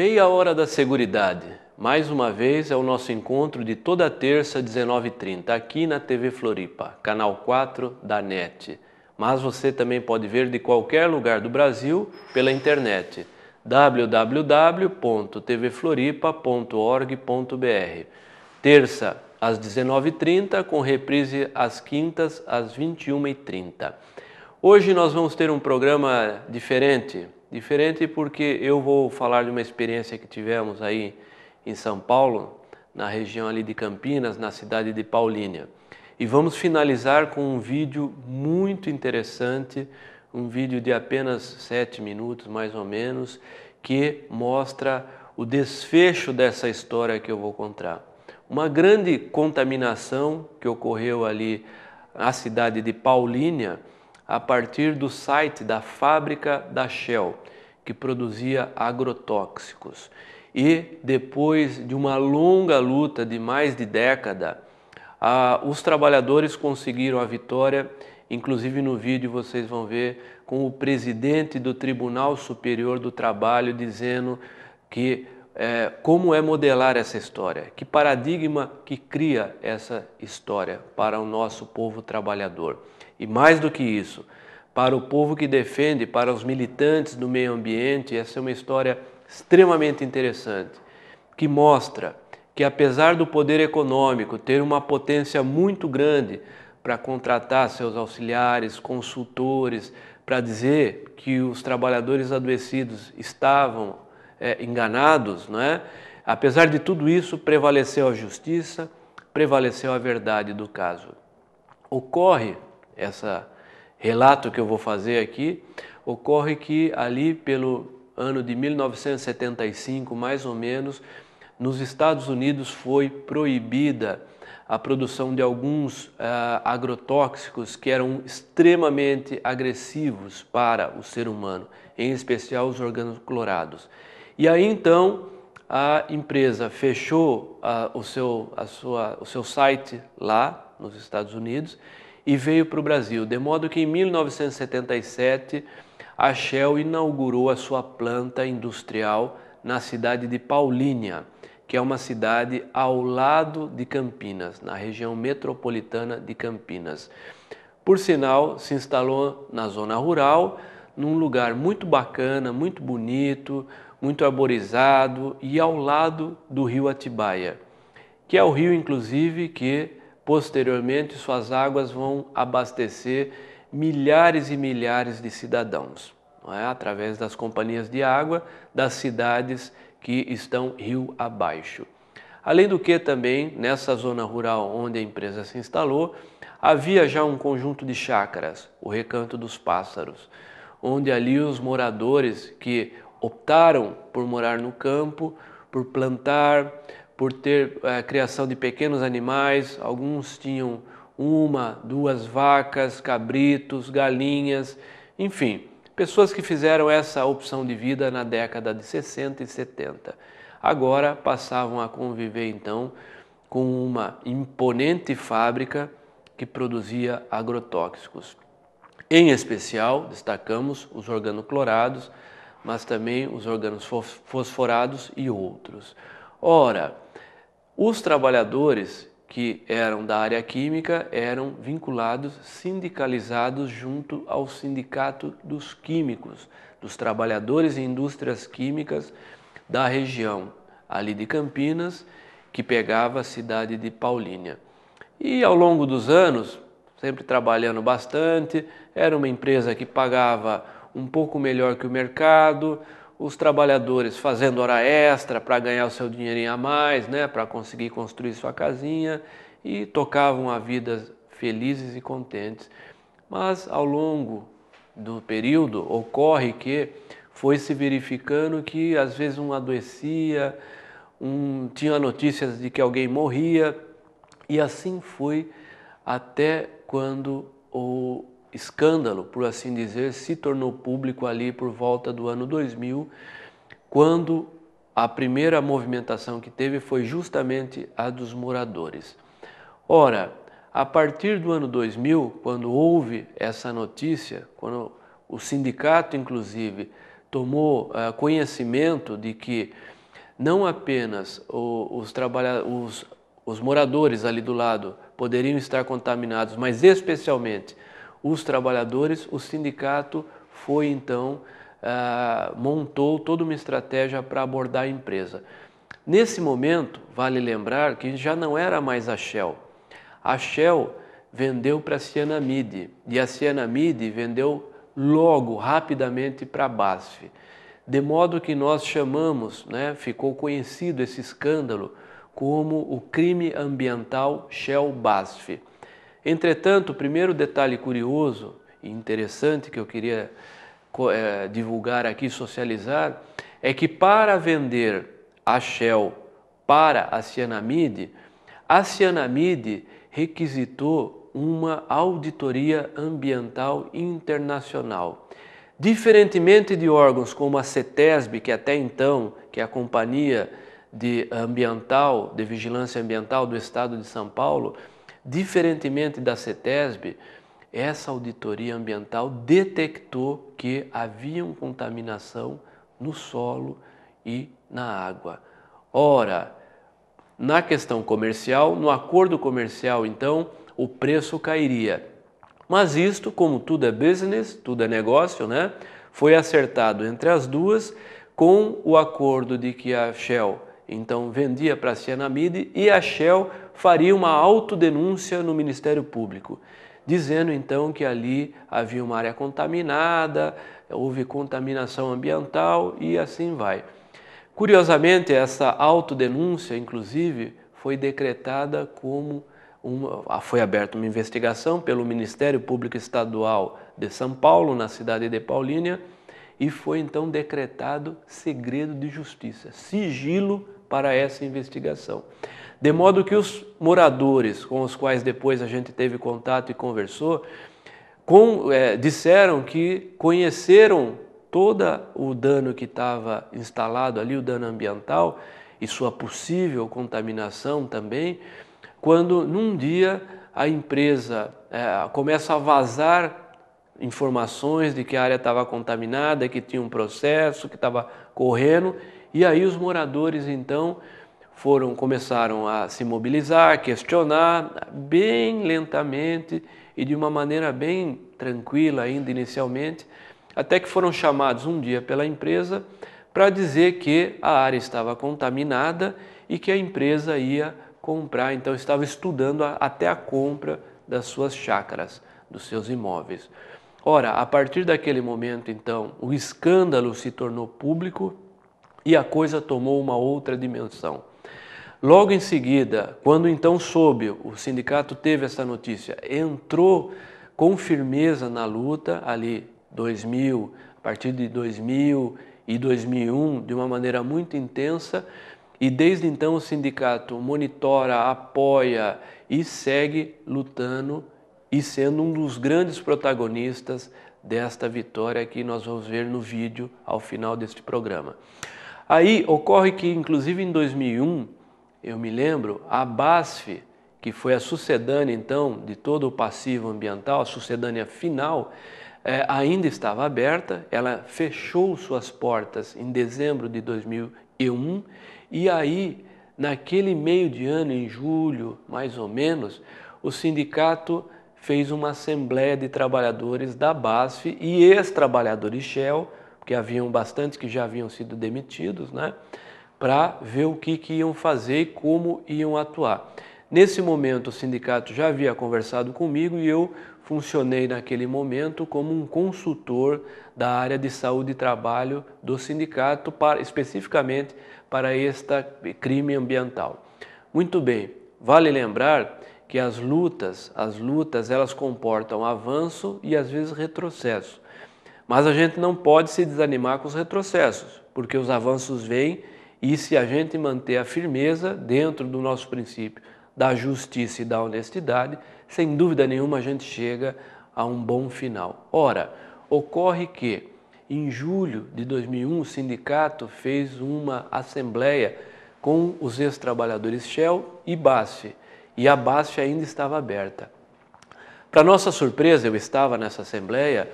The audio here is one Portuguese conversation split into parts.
Meia hora da seguridade. Mais uma vez é o nosso encontro de toda terça, 19h30, aqui na TV Floripa, canal 4 da NET. Mas você também pode ver de qualquer lugar do Brasil pela internet, www.tvfloripa.org.br. Terça, às 19h30, com reprise às quintas, às 21h30. Hoje nós vamos ter um programa diferente porque eu vou falar de uma experiência que tivemos aí em São Paulo, na região ali de Campinas, na cidade de Paulínia. E vamos finalizar com um vídeo muito interessante, um vídeo de apenas 7 minutos mais ou menos, que mostra o desfecho dessa história que eu vou contar. Uma grande contaminação que ocorreu ali na cidade de Paulínia, a partir do site da fábrica da Shell, que produzia agrotóxicos. E depois de uma longa luta de mais de década, os trabalhadores conseguiram a vitória. Inclusive no vídeo vocês vão ver com o presidente do Tribunal Superior do Trabalho dizendo que como é modelar essa história, que paradigma que cria essa história para o nosso povo trabalhador. E mais do que isso, para o povo que defende, para os militantes do meio ambiente, essa é uma história extremamente interessante, que mostra que apesar do poder econômico ter uma potência muito grande para contratar seus auxiliares, consultores, para dizer que os trabalhadores adoecidos estavam enganados, não é? Apesar de tudo isso, prevaleceu a justiça, prevaleceu a verdade do caso. Ocorre, esse relato que eu vou fazer aqui, ocorre que ali pelo ano de 1975, mais ou menos, nos Estados Unidos foi proibida a produção de alguns agrotóxicos que eram extremamente agressivos para o ser humano, em especial os organoclorados. E aí então a empresa fechou o seu site lá nos Estados Unidos e veio para o Brasil, de modo que em 1977 a Shell inaugurou a sua planta industrial na cidade de Paulínia, que é uma cidade ao lado de Campinas, na região metropolitana de Campinas. Por sinal, se instalou na zona rural, num lugar muito bacana, muito bonito, muito arborizado e ao lado do rio Atibaia, que é o rio, inclusive, que posteriormente suas águas vão abastecer milhares e milhares de cidadãos, não é? Através das companhias de água das cidades que estão rio abaixo. Além do que também, nessa zona rural onde a empresa se instalou, havia já um conjunto de chácaras, o Recanto dos Pássaros, onde ali os moradores que optaram por morar no campo, por plantar, por ter criação de pequenos animais, alguns tinham 1, 2 vacas, cabritos, galinhas, enfim, pessoas que fizeram essa opção de vida na década de 60 e 70. Agora passavam a conviver então com uma imponente fábrica que produzia agrotóxicos. Em especial, destacamos os organoclorados, mas também os organofosforados e outros. Ora, os trabalhadores que eram da área química eram vinculados, sindicalizados junto ao Sindicato dos Químicos, dos trabalhadores e indústrias químicas da região ali de Campinas, que pegava a cidade de Paulínia. E ao longo dos anos, sempre trabalhando bastante, era uma empresa que pagava um pouco melhor que o mercado, os trabalhadores fazendo hora extra para ganhar o seu dinheirinho a mais, né, para conseguir construir sua casinha, e tocavam a vida felizes e contentes. Mas ao longo do período ocorre que foi se verificando que às vezes um adoecia, tinha notícias de que alguém morria, e assim foi até quando o escândalo, por assim dizer, se tornou público ali por volta do ano 2000, quando a primeira movimentação que teve foi justamente a dos moradores. Ora, a partir do ano 2000, quando houve essa notícia, quando o sindicato inclusive tomou conhecimento de que não apenas os moradores ali do lado poderiam estar contaminados, mas especialmente os trabalhadores, o sindicato foi então, montou toda uma estratégia para abordar a empresa. Nesse momento, vale lembrar que já não era mais a Shell. A Shell vendeu para a Cyanamid e a Cyanamid vendeu logo, rapidamente para a BASF. De modo que nós chamamos, ficou conhecido esse escândalo como o crime ambiental Shell-BASF. Entretanto, o primeiro detalhe curioso e interessante que eu queria divulgar aqui, socializar, é que para vender a Shell para a Cyanamid requisitou uma auditoria ambiental internacional. Diferentemente de órgãos como a CETESB, que até então, que é a Companhia de Vigilância Ambiental do Estado de São Paulo, diferentemente da CETESB, essa auditoria ambiental detectou que havia contaminação no solo e na água. Ora, na questão comercial, no acordo comercial, então, o preço cairia. Mas isto, como tudo é business, tudo é negócio, foi acertado entre as duas com o acordo de que a Shell, então, vendia para a Cyanamid e a Shell faria uma autodenúncia no Ministério Público, dizendo então que ali havia uma área contaminada, houve contaminação ambiental e assim vai. Curiosamente, essa autodenúncia, inclusive, foi decretada como foi aberta uma investigação pelo Ministério Público Estadual de São Paulo, na cidade de Paulínia, e foi então decretado segredo de justiça, sigilo para essa investigação. De modo que os moradores com os quais depois a gente teve contato e conversou, disseram que conheceram todo o dano que estava instalado ali, o dano ambiental e sua possível contaminação também, quando num dia a empresa começa a vazar informações de que a área estava contaminada, que tinha um processo, que estava correndo, e aí os moradores então começaram a se mobilizar, questionar bem lentamente e de uma maneira bem tranquila ainda inicialmente, até que foram chamados um dia pela empresa para dizer que a área estava contaminada e que a empresa ia comprar, então estava estudando até a compra das suas chácaras, dos seus imóveis. Ora, a partir daquele momento, então, o escândalo se tornou público e a coisa tomou uma outra dimensão. Logo em seguida, quando então o sindicato teve essa notícia, entrou com firmeza na luta ali, a partir de 2000 e 2001, de uma maneira muito intensa, e desde então o sindicato monitora, apoia e segue lutando e sendo um dos grandes protagonistas desta vitória que nós vamos ver no vídeo ao final deste programa. Aí ocorre que, inclusive em 2001, eu me lembro, a BASF, que foi a sucedânea então de todo o passivo ambiental, a sucedânea final, ainda estava aberta, ela fechou suas portas em dezembro de 2001 e aí, naquele meio de ano, em julho, mais ou menos, o sindicato fez uma assembleia de trabalhadores da BASF e ex-trabalhadores Shell, porque haviam bastantes que já haviam sido demitidos, para ver o que iam fazer e como iam atuar. Nesse momento, o sindicato já havia conversado comigo e eu funcionei naquele momento como um consultor da área de saúde e trabalho do sindicato, especificamente para este crime ambiental. Muito bem, vale lembrar que as lutas elas comportam avanço e às vezes retrocesso. Mas a gente não pode se desanimar com os retrocessos, porque os avanços vêm e se a gente manter a firmeza dentro do nosso princípio da justiça e da honestidade, sem dúvida nenhuma a gente chega a um bom final. Ora, ocorre que em julho de 2001 o sindicato fez uma assembleia com os ex-trabalhadores Shell e BASF, e a BASF ainda estava aberta. Para nossa surpresa, eu estava nessa assembleia,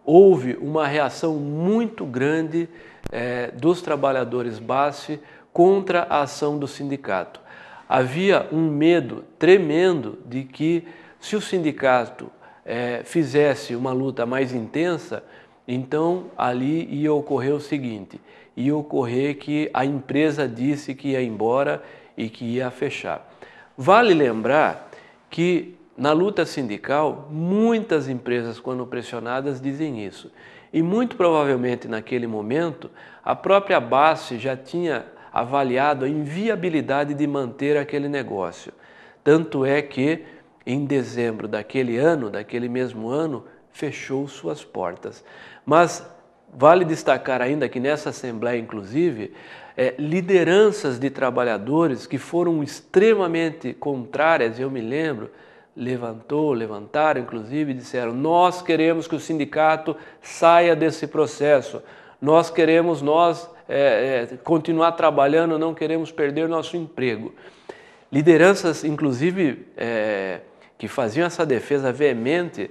houve uma reação muito grande dos trabalhadores BASF contra a ação do sindicato. Havia um medo tremendo de que, se o sindicato fizesse uma luta mais intensa, então ali ia ocorrer o seguinte: ia ocorrer que a empresa disse que ia embora e que ia fechar. Vale lembrar que na luta sindical, muitas empresas, quando pressionadas, dizem isso. E muito provavelmente naquele momento, a própria BASF já tinha avaliado a inviabilidade de manter aquele negócio. Tanto é que, em dezembro daquele ano, daquele mesmo ano, fechou suas portas. Mas vale destacar ainda que nessa Assembleia, inclusive, lideranças de trabalhadores que foram extremamente contrárias, eu me lembro, levantaram inclusive e disseram: nós queremos que o sindicato saia desse processo, nós queremos continuar trabalhando, não queremos perder nosso emprego. Lideranças, inclusive, que faziam essa defesa veemente,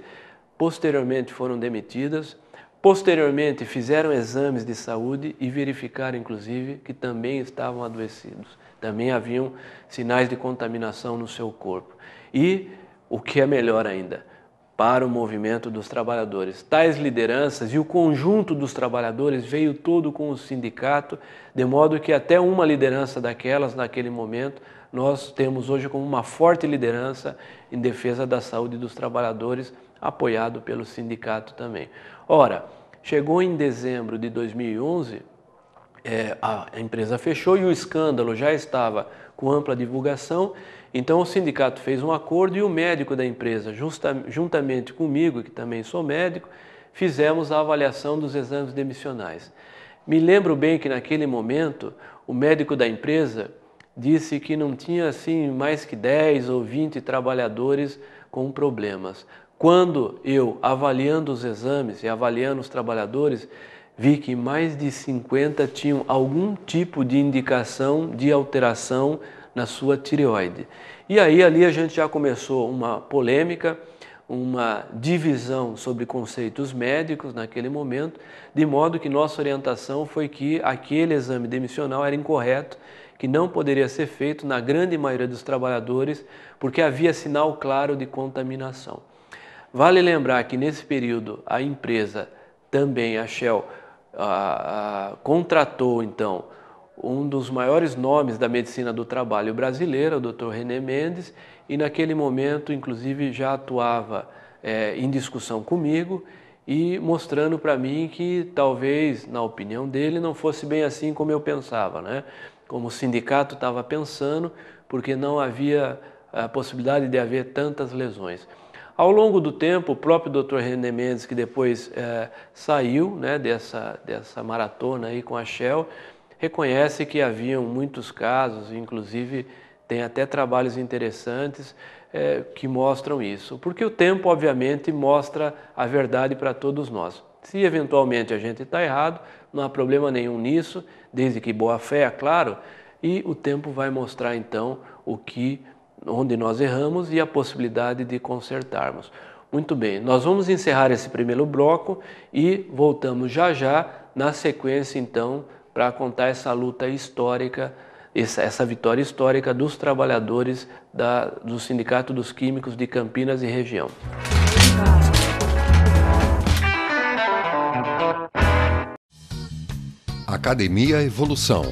posteriormente foram demitidas, posteriormente fizeram exames de saúde e verificaram, inclusive, que também estavam adoecidos, também haviam sinais de contaminação no seu corpo. E, o que é melhor ainda, para o movimento dos trabalhadores, tais lideranças e o conjunto dos trabalhadores veio todo com o sindicato, de modo que até uma liderança daquelas, naquele momento, nós temos hoje como uma forte liderança em defesa da saúde dos trabalhadores, apoiado pelo sindicato também. Ora, chegou em dezembro de 2011, a empresa fechou e o escândalo já estava com ampla divulgação, então o sindicato fez um acordo e o médico da empresa, juntamente comigo, que também sou médico, fizemos a avaliação dos exames demissionais. Me lembro bem que naquele momento o médico da empresa disse que não tinha assim mais que 10 ou 20 trabalhadores com problemas. Quando eu, avaliando os exames e avaliando os trabalhadores, vi que mais de 50 tinham algum tipo de indicação de alteração na sua tireoide. E aí ali a gente já começou uma polêmica, uma divisão sobre conceitos médicos naquele momento, de modo que nossa orientação foi que aquele exame demissional era incorreto, que não poderia ser feito na grande maioria dos trabalhadores, porque havia sinal claro de contaminação. Vale lembrar que nesse período a empresa, também a Shell, contratou então um dos maiores nomes da medicina do trabalho brasileira, o Dr. René Mendes, e naquele momento inclusive já atuava em discussão comigo e mostrando para mim que talvez, na opinião dele, não fosse bem assim como eu pensava, né? Como o sindicato estava pensando, porque não havia a possibilidade de haver tantas lesões. Ao longo do tempo, o próprio Dr. René Mendes, que depois saiu, né, dessa maratona aí com a Shell, reconhece que haviam muitos casos, inclusive tem até trabalhos interessantes que mostram isso. Porque o tempo, obviamente, mostra a verdade para todos nós. Se eventualmente a gente está errado, não há problema nenhum nisso, desde que boa fé, é claro, e o tempo vai mostrar então onde nós erramos e a possibilidade de consertarmos. Muito bem, nós vamos encerrar esse primeiro bloco e voltamos já já na sequência então para contar essa luta histórica, essa vitória histórica dos trabalhadores do Sindicato dos Químicos de Campinas e região. Academia Evolução,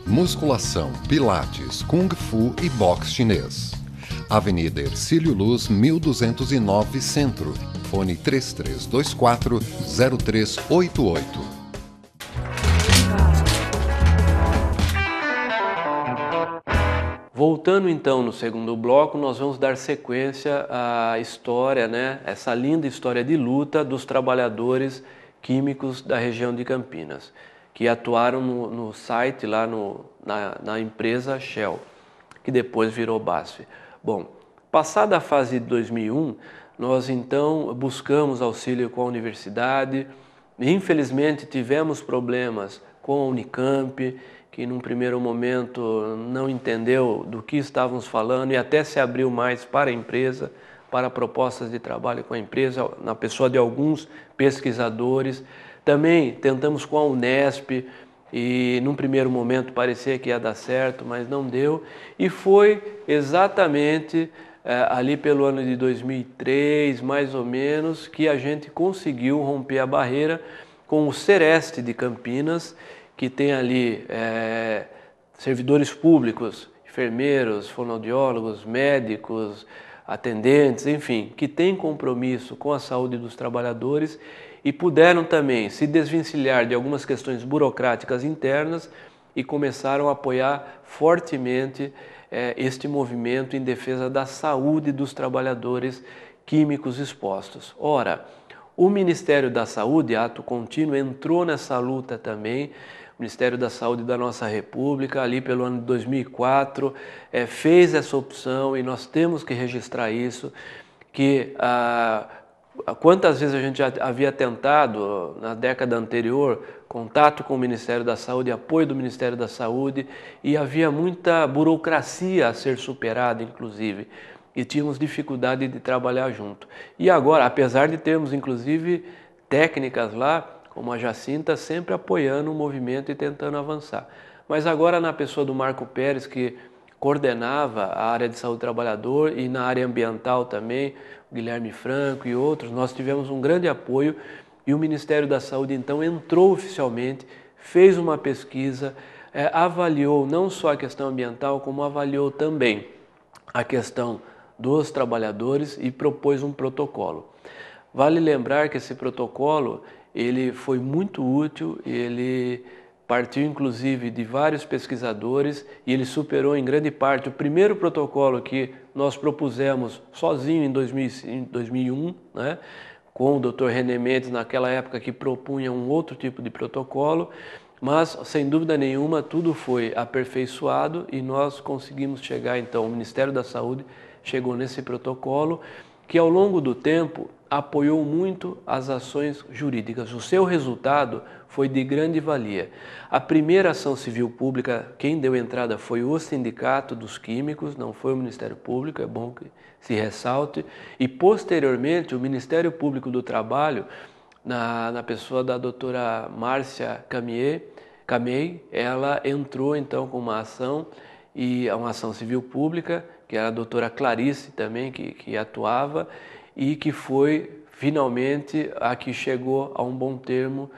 musculação, pilates, kung fu e boxe chinês. Avenida Hercílio Luz, 1209 Centro. Fone 3324-0388. Voltando então no segundo bloco, nós vamos dar sequência à história, né? Essa linda história de luta dos trabalhadores químicos da região de Campinas, que atuaram no site lá na empresa Shell, que depois virou BASF. Bom, passada a fase de 2001, nós então buscamos auxílio com a universidade. Infelizmente tivemos problemas com a Unicamp, que num primeiro momento não entendeu do que estávamos falando e até se abriu mais para a empresa para propostas de trabalho com a empresa, na pessoa de alguns pesquisadores. Também tentamos com a Unesp e num primeiro momento parecia que ia dar certo, mas não deu. E foi exatamente ali pelo ano de 2003, mais ou menos, que a gente conseguiu romper a barreira com o Sereste de Campinas, que tem ali servidores públicos, enfermeiros, fonoaudiólogos, médicos, atendentes, enfim, que têm compromisso com a saúde dos trabalhadores e puderam também se desvencilhar de algumas questões burocráticas internas e começaram a apoiar fortemente este movimento em defesa da saúde dos trabalhadores químicos expostos. Ora, o Ministério da Saúde, ato contínuo, entrou nessa luta também. O Ministério da Saúde da nossa República, ali pelo ano de 2004, fez essa opção e nós temos que registrar isso, que quantas vezes a gente já havia tentado, na década anterior, contato com o Ministério da Saúde, apoio do Ministério da Saúde, e havia muita burocracia a ser superada, inclusive, e tínhamos dificuldade de trabalhar junto. E agora, apesar de termos, inclusive, técnicas lá, como a Jacinta, sempre apoiando o movimento e tentando avançar. Mas agora, na pessoa do Marco Pérez, que coordenava a área de saúde do trabalhador e na área ambiental também, o Guilherme Franco e outros, nós tivemos um grande apoio e o Ministério da Saúde então entrou oficialmente, fez uma pesquisa, avaliou não só a questão ambiental, como avaliou também a questão dos trabalhadores e propôs um protocolo. Vale lembrar que esse protocolo ele foi muito útil, ele partiu inclusive de vários pesquisadores e ele superou em grande parte o primeiro protocolo que nós propusemos sozinho em 2001, né, com o Dr. René Mendes naquela época, que propunha um outro tipo de protocolo, mas sem dúvida nenhuma tudo foi aperfeiçoado e nós conseguimos chegar então, o Ministério da Saúde chegou nesse protocolo que ao longo do tempo apoiou muito as ações jurídicas. O seu resultado foi de grande valia. A primeira ação civil pública, quem deu entrada foi o Sindicato dos Químicos, não foi o Ministério Público, é bom que se ressalte. E posteriormente o Ministério Público do Trabalho, na pessoa da doutora Márcia Camei, ela entrou então com uma ação, e uma ação civil pública, que era a doutora Clarice também, que atuava, e que foi finalmente a que chegou a um bom termo,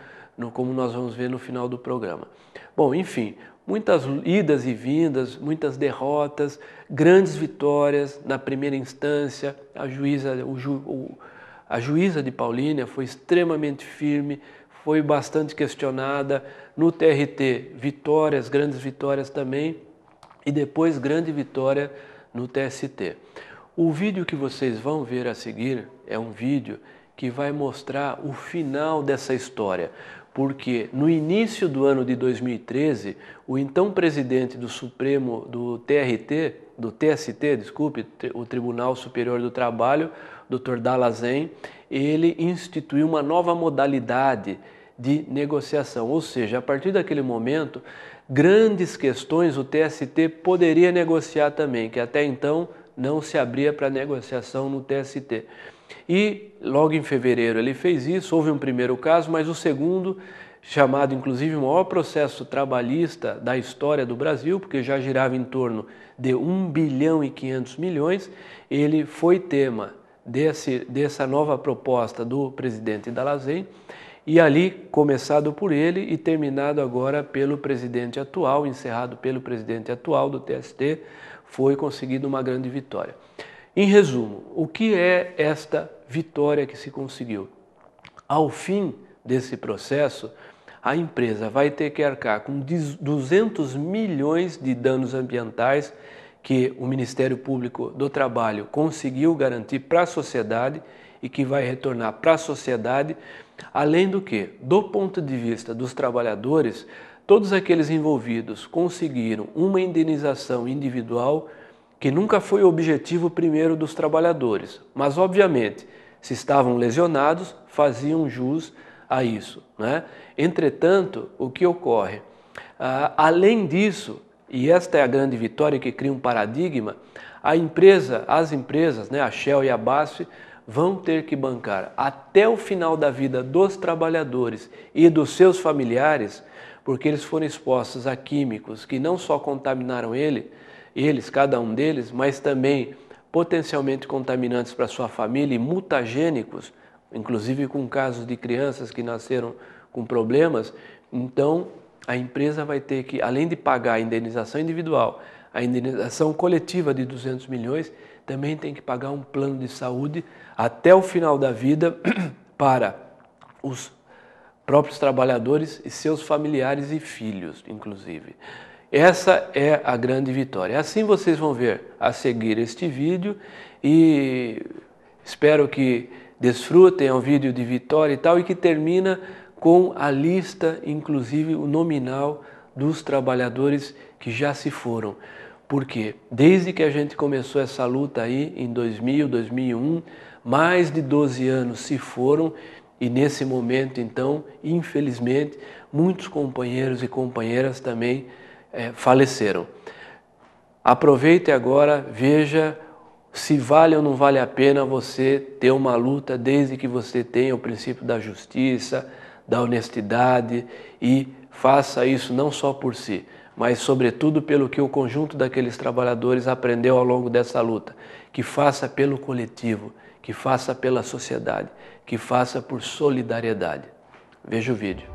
como nós vamos ver no final do programa. Bom, enfim, muitas idas e vindas, muitas derrotas, grandes vitórias na primeira instância. A juíza de Paulínia foi extremamente firme, foi bastante questionada. No TRT, vitórias, grandes vitórias também, e depois grande vitória no TST. O vídeo que vocês vão ver a seguir é um vídeo que vai mostrar o final dessa história, porque no início do ano de 2013, o então presidente do Supremo, do TST, desculpe, o Tribunal Superior do Trabalho, Dr. Dallazen, ele instituiu uma nova modalidade de negociação, ou seja, a partir daquele momento, grandes questões o TST poderia negociar também, que até então não se abria para negociação no TST. E logo em fevereiro ele fez isso, houve um primeiro caso, mas o segundo, chamado inclusive o maior processo trabalhista da história do Brasil, porque já girava em torno de 1 bilhão e 500 milhões, ele foi tema dessa nova proposta do presidente Dallazen, e ali, começado por ele e terminado agora pelo presidente atual, encerrado pelo presidente atual do TST, foi conseguida uma grande vitória. Em resumo, o que é esta vitória que se conseguiu? Ao fim desse processo, a empresa vai ter que arcar com 200 milhões de danos ambientais que o Ministério Público do Trabalho conseguiu garantir para a sociedade e que vai retornar para a sociedade, além do que, do ponto de vista dos trabalhadores, todos aqueles envolvidos conseguiram uma indenização individual que nunca foi o objetivo primeiro dos trabalhadores, mas obviamente, se estavam lesionados, faziam jus a isso, né? Entretanto, o que ocorre? Além disso, e esta é a grande vitória que cria um paradigma, As empresas, né, a Shell e a BASF, vão ter que bancar até o final da vida dos trabalhadores e dos seus familiares, porque eles foram expostos a químicos que não só contaminaram eles, cada um deles, mas também potencialmente contaminantes para sua família e mutagênicos, inclusive com casos de crianças que nasceram com problemas. Então, a empresa vai ter que, além de pagar a indenização individual, a indenização coletiva de 200 milhões, também tem que pagar um plano de saúde até o final da vida para os próprios trabalhadores e seus familiares e filhos, inclusive. Essa é a grande vitória. Assim vocês vão ver a seguir este vídeo e espero que desfrutem, é um vídeo de vitória e tal, e que termina com a lista, inclusive o nominal dos trabalhadores que já se foram. Porque desde que a gente começou essa luta aí em 2000, 2001, mais de 12 anos se foram e nesse momento, então, infelizmente, muitos companheiros e companheiras também faleceram. Aproveite agora, veja se vale ou não vale a pena você ter uma luta desde que você tenha o princípio da justiça, da honestidade e faça isso não só por si, mas sobretudo pelo que o conjunto daqueles trabalhadores aprendeu ao longo dessa luta, que faça pelo coletivo, que faça pela sociedade, que faça por solidariedade. Veja o vídeo.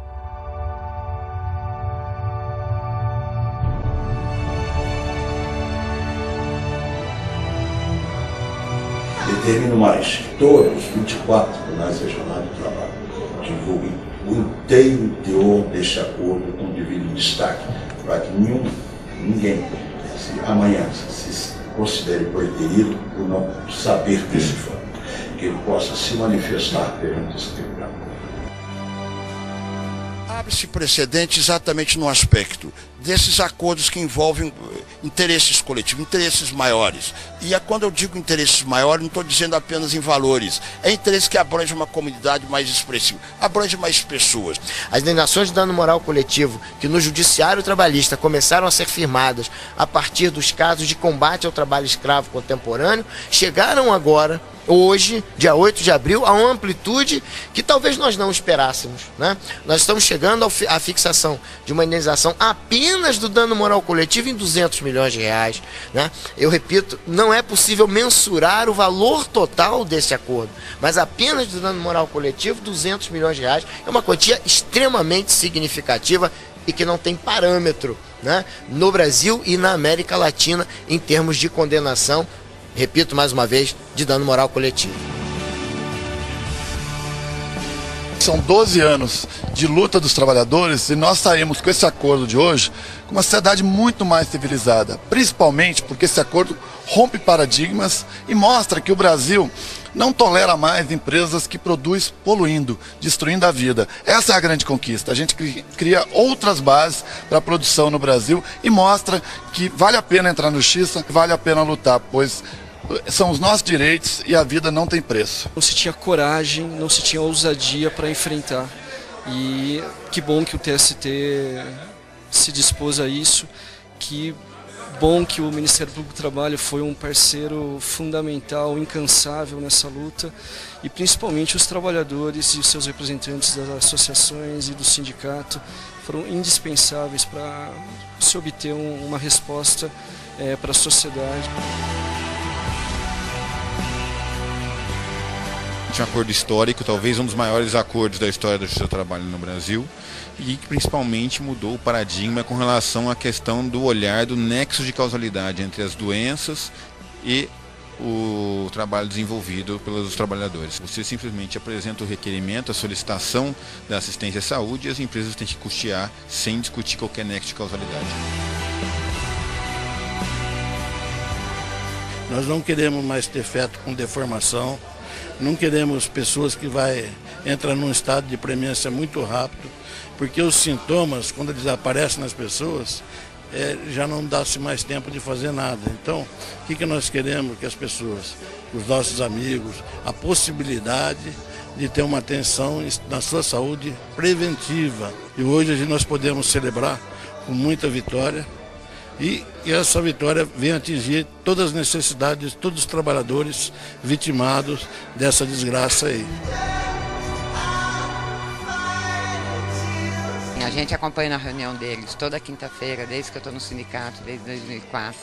Determino mais que todos os 24 tribunais regionais do trabalho divulguem o inteiro teor deste acordo com devido destaque, para que ninguém, se amanhã se considere preterido por não saber desse fato, que ele possa se manifestar perante esse tribunal. Abre-se precedente exatamente no aspecto desses acordos que envolvem interesses coletivos, interesses maiores. E quando eu digo interesses maiores, não estou dizendo apenas em valores. É interesse que abrange uma comunidade mais expressiva, abrange mais pessoas. As indenizações de dano moral coletivo que no judiciário trabalhista começaram a ser firmadas a partir dos casos de combate ao trabalho escravo contemporâneo, chegaram agora, hoje, dia 8 de abril, a uma amplitude que talvez nós não esperássemos, né? Nós estamos chegando à fixação de uma indenização apenas do dano moral coletivo em 200 milhões de reais, né? Eu repito, não é possível mensurar o valor total desse acordo, mas apenas do dano moral coletivo, 200 milhões de reais, é uma quantia extremamente significativa e que não tem parâmetro, né, no Brasil e na América Latina em termos de condenação, repito mais uma vez, de dano moral coletivo. São 12 anos de luta dos trabalhadores e nós saímos com esse acordo de hoje com uma sociedade muito mais civilizada, principalmente porque esse acordo rompe paradigmas e mostra que o Brasil não tolera mais empresas que produzem poluindo, destruindo a vida. Essa é a grande conquista. A gente cria outras bases para a produção no Brasil e mostra que vale a pena entrar no justiça, vale a pena lutar, pois são os nossos direitos e a vida não tem preço. Não se tinha coragem, não se tinha ousadia para enfrentar. E que bom que o TST se dispôs a isso, que bom que o Ministério Público do Trabalho foi um parceiro fundamental, incansável nessa luta, e principalmente os trabalhadores e os seus representantes das associações e do sindicato foram indispensáveis para se obter uma resposta para a sociedade. Um acordo histórico, talvez um dos maiores acordos da história da Justiça do Trabalho no Brasil, e que principalmente mudou o paradigma com relação à questão do olhar do nexo de causalidade entre as doenças e o trabalho desenvolvido pelos trabalhadores. Você simplesmente apresenta o requerimento, a solicitação da assistência à saúde, e as empresas têm que custear sem discutir qualquer nexo de causalidade. Nós não queremos mais ter feto com deformação, não queremos pessoas que entram num estado de premência muito rápido, porque os sintomas, quando eles aparecem nas pessoas, já não dá-se mais tempo de fazer nada. Então, o que nós queremos? Que as pessoas, os nossos amigos, a possibilidade de ter uma atenção na sua saúde preventiva. E hoje nós podemos celebrar com muita vitória E essa vitória vem atingir todas as necessidades, todos os trabalhadores vitimados dessa desgraça aí. A gente acompanha a reunião deles toda quinta-feira, desde que eu estou no sindicato, desde 2004.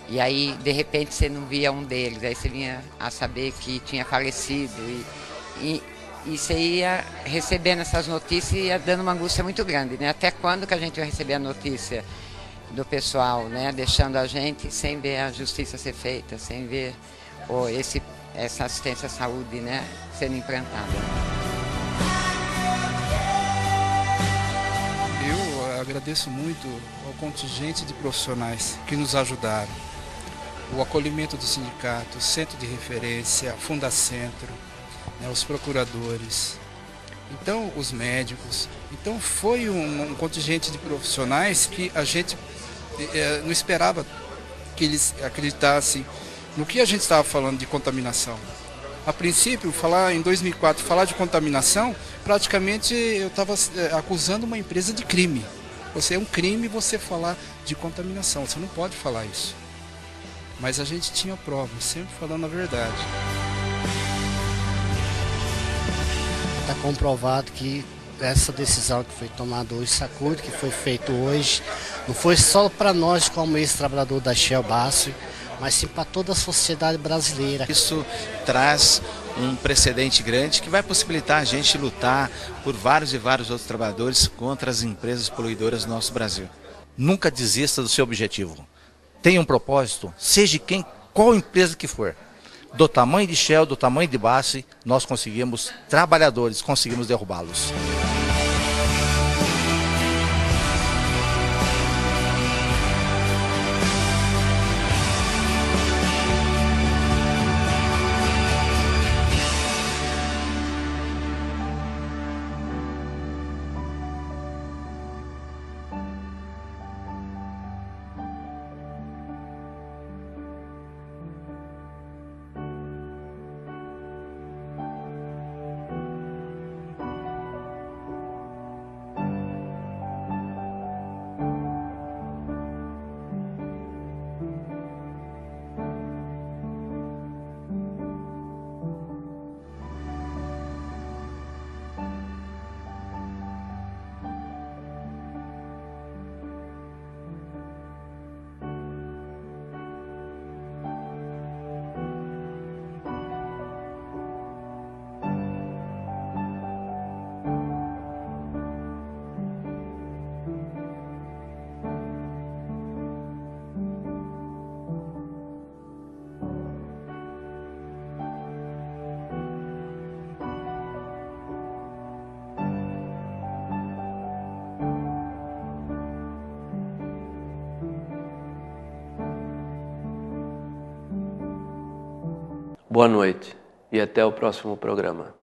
E aí, de repente, você não via um deles, aí você vinha a saber que tinha falecido. E você ia recebendo essas notícias e ia dando uma angústia muito grande, né? Até quando que a gente vai receber a notícia do pessoal, né? Deixando a gente sem ver a justiça ser feita, sem ver essa assistência à saúde, né? Sendo implantada. Eu agradeço muito ao contingente de profissionais que nos ajudaram. O acolhimento do sindicato, o centro de referência, a Fundacentro, né, os procuradores, então os médicos. Então foi um contingente de profissionais que a gente não esperava que eles acreditassem no que a gente estava falando de contaminação. A princípio, em 2004, falar de contaminação, praticamente eu estava acusando uma empresa de crime. É um crime você falar de contaminação, você não pode falar isso. Mas a gente tinha prova, sempre falando a verdade. Está comprovado que essa decisão que foi tomada hoje, esse acordo que foi feito hoje, não foi só para nós como ex-trabalhador da Shell Basf, mas sim para toda a sociedade brasileira. Isso traz um precedente grande que vai possibilitar a gente lutar por vários e vários outros trabalhadores contra as empresas poluidoras do nosso Brasil. Nunca desista do seu objetivo. Tenha um propósito, seja qual empresa que for. Do tamanho de Shell, do tamanho de Basf, nós trabalhadores, conseguimos derrubá-los. Boa noite e até o próximo programa.